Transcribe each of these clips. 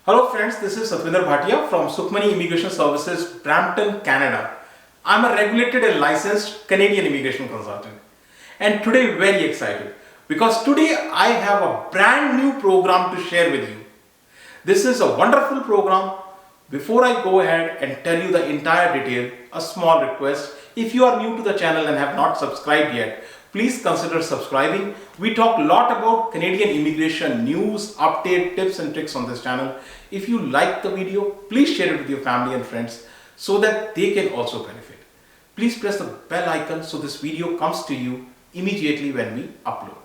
Hello friends, this is Bhatia from Sukhmaniimmigration Services, Brampton, Canada. I'm a regulated and licensed Canadian immigration consultant. And today very excited because today I have a brand new program to share with you. This is a wonderful program. Before I go ahead and tell you the entire detail, a small request. If you are new to the channel and have not subscribed yet, please consider subscribing. We talk a lot about Canadian immigration news, update, tips and tricks on this channel. If you like the video, please share it with your family and friends so that they can also benefit. Please press the bell icon so this video comes to you immediately when we upload.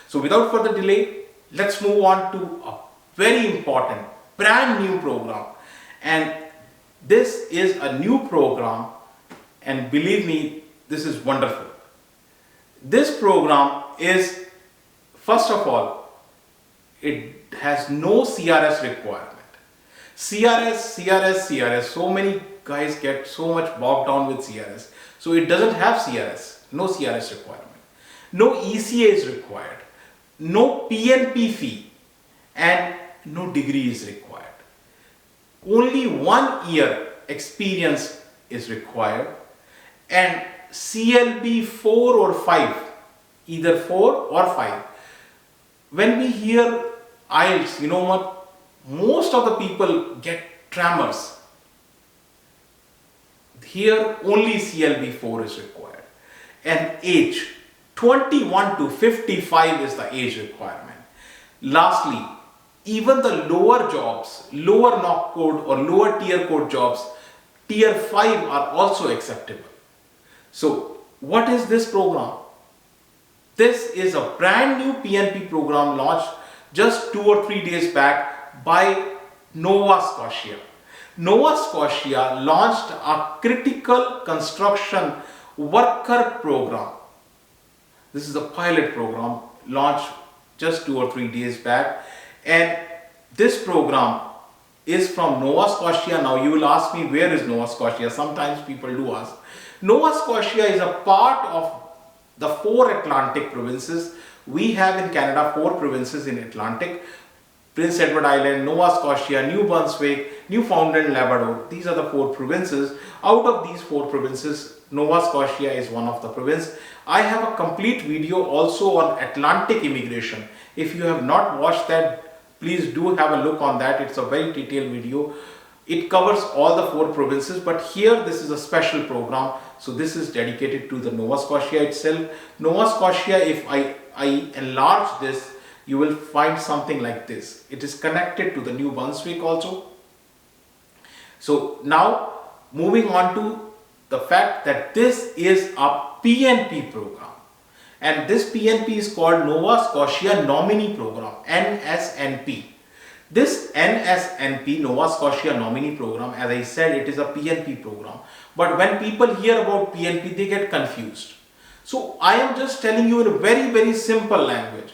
So without further delay, let's move on to a very important, brand new program. And this is a new program, and believe me, this is wonderful. This program is, first of all, it has no CRS requirement. CRS, so many guys get so much bogged down with CRS. So it doesn't have CRS, no CRS requirement. No ECA is required, no PNP fee, and no degree is required. Only 1 year experience is required, and CLB 4 or 5, either 4 or 5. When we hear IELTS, you know what? Most of the people get tremors. Here only CLB 4 is required. And age, 21 to 55 is the age requirement. Lastly, even the lower jobs, lower knock code or lower tier code jobs, tier 5 are also acceptable. So what is this program? This is a brand new PNP program launched just 2 or 3 days back by Nova Scotia. Nova Scotia launched a critical construction worker program. This is a pilot program launched just 2 or 3 days back, and this program is from Nova Scotia. Now you will ask me, where is Nova Scotia? Sometimes people do ask. Nova Scotia is a part of the 4 Atlantic provinces. We have in Canada 4 provinces in Atlantic: Prince Edward Island, Nova Scotia, New Brunswick, Newfoundland, Labrador. These are the 4 provinces. Out of these 4 provinces, Nova Scotia is one of the provinces. I have a complete video also on Atlantic immigration. If you have not watched that, please do have a look on that. It's a very detailed video. It covers all the 4 provinces, but here this is a special program. So this is dedicated to the Nova Scotia itself. Nova Scotia, if I enlarge this, you will find something like this. It is connected to the New Brunswick also. So now moving on to the fact that this is a PNP program, and this PNP is called Nova Scotia Nominee Program, NSNP. This NSNP, Nova Scotia Nominee Program, as I said, it is a PNP program. But when people hear about PNP, they get confused. So I am just telling you in a very, very simple language.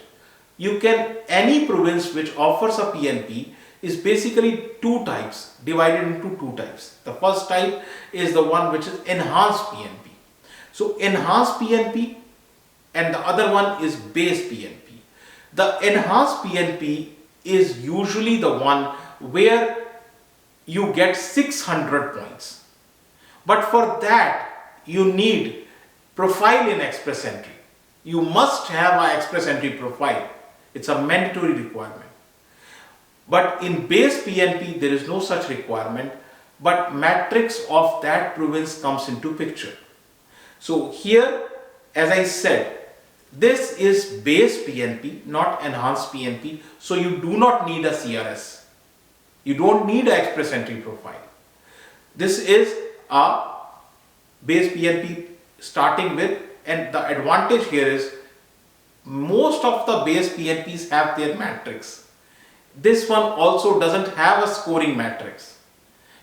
You can, any province which offers a PNP is basically 2 types, divided into 2 types. The first type is the one which is enhanced PNP. So enhanced PNP, and the other one is base PNP. The enhanced PNP is usually the one where you get 600 points. But for that, you need profile in Express Entry. You must have an Express Entry profile. It's a mandatory requirement. But in base PNP, there is no such requirement, but matrix of that province comes into picture. So here, as I said, this is base PNP, not enhanced PNP. So you do not need a CRS. You don't need an Express Entry profile. This is a base PNP starting with, and the advantage here is most of the base PNPs have their matrix. This one also doesn't have a scoring matrix.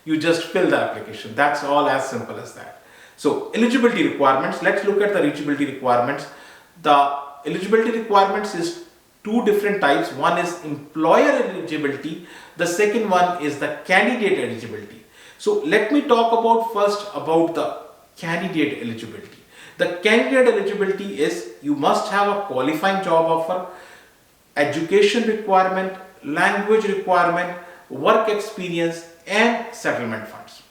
You just fill the application. That's all, as simple as that. So eligibility requirements. Let's look at the eligibility requirements. The eligibility requirements is 2 different types. One is employer eligibility. The second one is the candidate eligibility. So let me talk about first about the candidate eligibility. The candidate eligibility is you must have a qualifying job offer, education requirement, language requirement, work experience and settlement funds.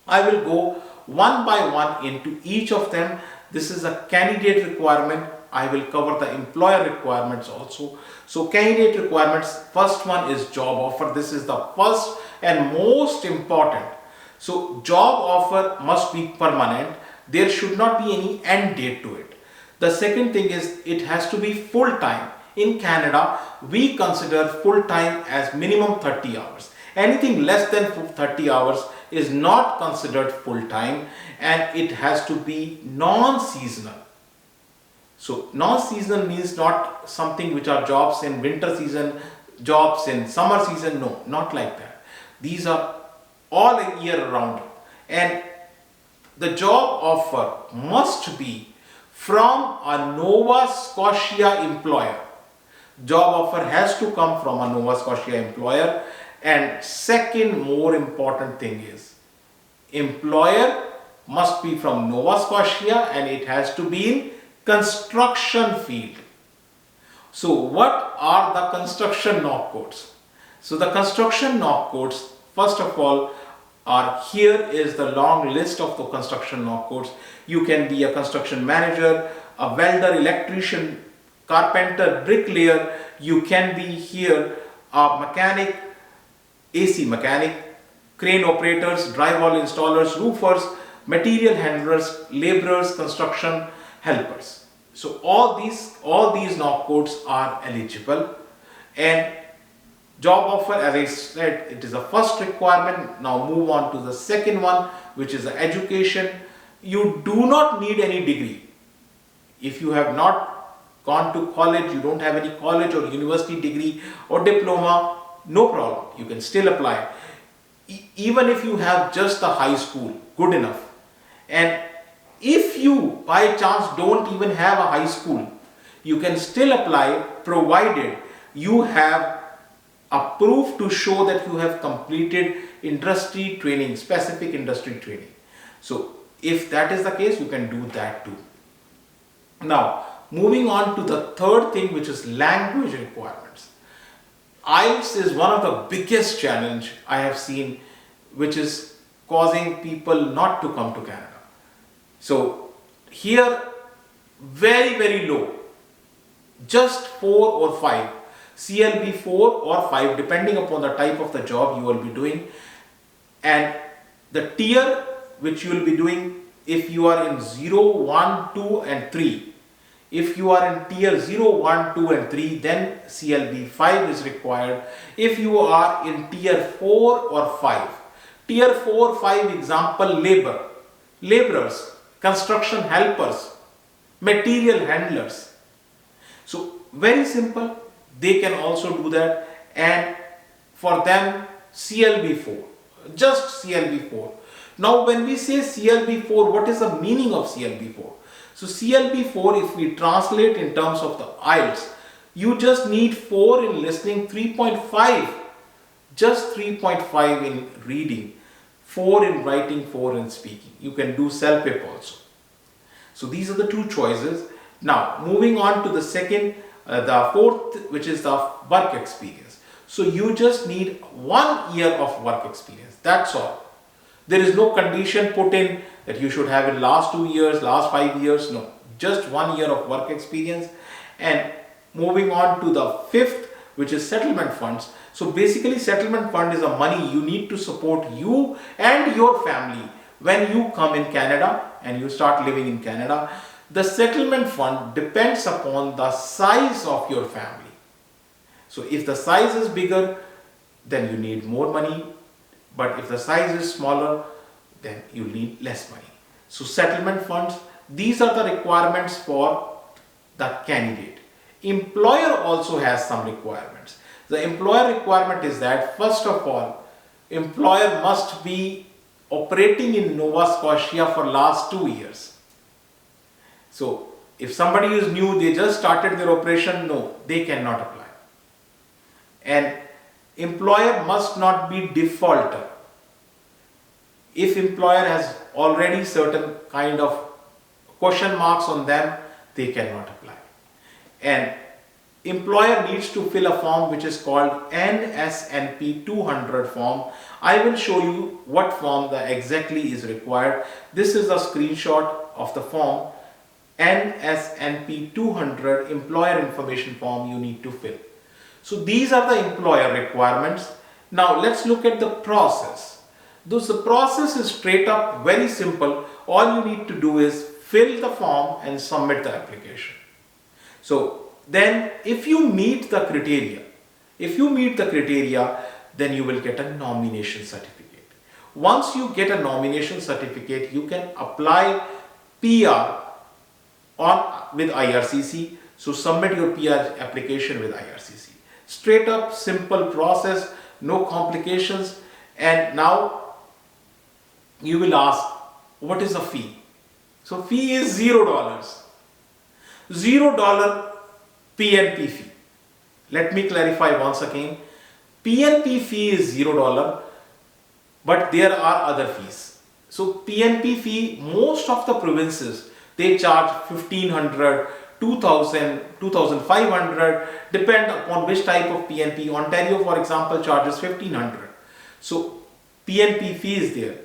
I will go one by one into each of them. This is a candidate requirement. I will cover the employer requirements also. So candidate requirements, first one is job offer. This is the first and most important. So job offer must be permanent. There should not be any end date to it. The second thing is it has to be full time. In Canada, we consider full time as minimum 30 hours. Anything less than 30 hours is not considered full time, and it has to be non-seasonal. So non-seasonal means not something which are jobs in winter season, jobs in summer season. No, not like that. These are all a year round, and the job offer must be from a Nova Scotia employer. Job offer has to come from a Nova Scotia employer. And second more important thing is employer must be from Nova Scotia, and it has to be in construction field. So what are the construction knock codes? So the construction knock codes, first of all, are here is the long list of the construction knock codes. You can be a construction manager, a welder, electrician, carpenter, bricklayer. You can be here a mechanic, AC mechanic, crane operators, drywall installers, roofers, material handlers, laborers, construction helpers. So all these knock codes are eligible, and job offer, as I said, it is a first requirement. Now move on to the second one, which is the education. You do not need any degree. If you have not gone to college, you don't have any college or university degree or diploma, no problem, you can still apply. Even if you have just the high school, good enough. And if you by chance don't even have a high school, you can still apply provided you have a proof to show that you have completed industry training, specific industry training. So if that is the case, you can do that too. Now moving on to the third thing, which is language requirements. IELTS is one of the biggest challenge I have seen, which is causing people not to come to Canada. So here very low, just 4 or 5, CLB 4 or 5 depending upon the type of the job you will be doing, and the tier which you will be doing if you are in 0, 1, 2 and 3. If you are in tier 0, 1, 2 and 3, then CLB 5 is required. If you are in tier 4 or 5, tier 4, 5 example laborers, construction helpers, material handlers. So very simple, they can also do that, and for them CLB 4, just CLB 4. Now when we say CLB 4, what is the meaning of CLB 4? So CLB 4, if we translate in terms of the IELTS, you just need 4 in listening, 3.5, just 3.5 in reading, 4 in writing, 4 in speaking. You can do self-pip also. So these are the two choices. Now moving on to the second, the fourth, which is the work experience. So you just need 1 year of work experience. That's all. There is no condition put in that you should have in last 2 years, last 5 years. No, just 1 year of work experience. And moving on to the fifth, which is settlement funds. So basically settlement fund is a money you need to support you and your family when you come in Canada and you start living in Canada. The settlement fund depends upon the size of your family. So if the size is bigger, then you need more money. But if the size is smaller, then you need less money. So settlement funds, these are the requirements for the candidate. Employer also has some requirements. The employer requirement is that, first of all, employer must be operating in Nova Scotia for last 2 years. So if somebody is new, they just started their operation, no, they cannot apply. And employer must not be defaulter. If employer has already certain kind of question marks on them, they cannot apply. And employer needs to fill a form which is called NSNP 200 form. I will show you what form that exactly is required. This is a screenshot of the form NSNP 200 employer information form you need to fill. So these are the employer requirements. Now let's look at the process. The process is straight up very simple. All you need to do is fill the form and submit the application. So then if you meet the criteria, then you will get a nomination certificate. Once you get a nomination certificate, you can apply PR with IRCC. So submit your PR application with IRCC. Straight up simple process, no complications. And now you will ask, what is the fee? So fee is $0. $0 PNP fee. Let me clarify once again. PNP fee is $0, but there are other fees. So PNP fee, most of the provinces, they charge 1,500, 2,000, 2,500, depend upon which type of PNP. Ontario, for example, charges 1,500. So PNP fee is there.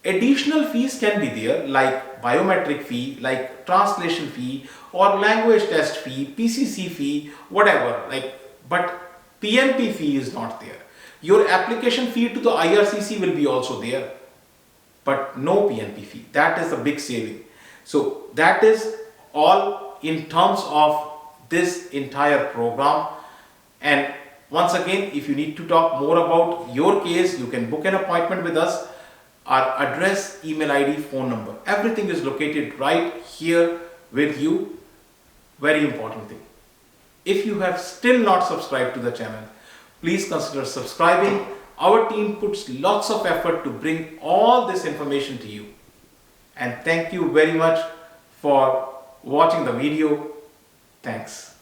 Additional fees can be there, like biometric fee, like translation fee, or language test fee, PCC fee, whatever. But PNP fee is not there. Your application fee to the IRCC will be also there, but no PNP fee. That is a big saving. So that is all in terms of this entire program. And once again, if you need to talk more about your case, you can book an appointment with us. Our address, email ID, phone number, everything is located right here with you. Very important thing. If you have still not subscribed to the channel, please consider subscribing. Our team puts lots of effort to bring all this information to you. And thank you very much for watching the video. Thanks.